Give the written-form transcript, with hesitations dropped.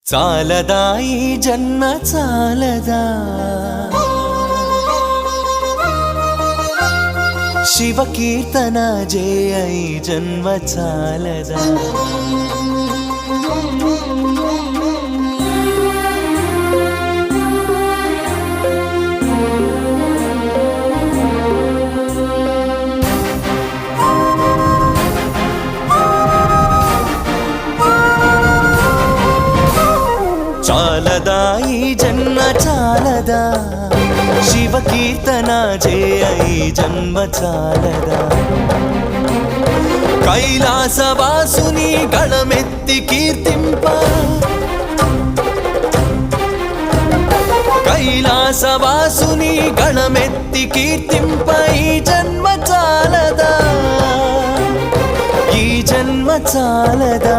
చాలదా ఈ జన్మ చాలదా శివ కీర్తన జయ ఈ జన్మ చాలదా చాలదా ఈ జన్మ చాలదా శివ కీర్తన జయ ఈ జన్మ చాలదా కైలాసవాసుని గళమెత్తి కీర్తింప కైలాసవాసుని గళమెత్తి కీర్తింప ఈ జన్మ చాలదా ఈ జన్మ చాలదా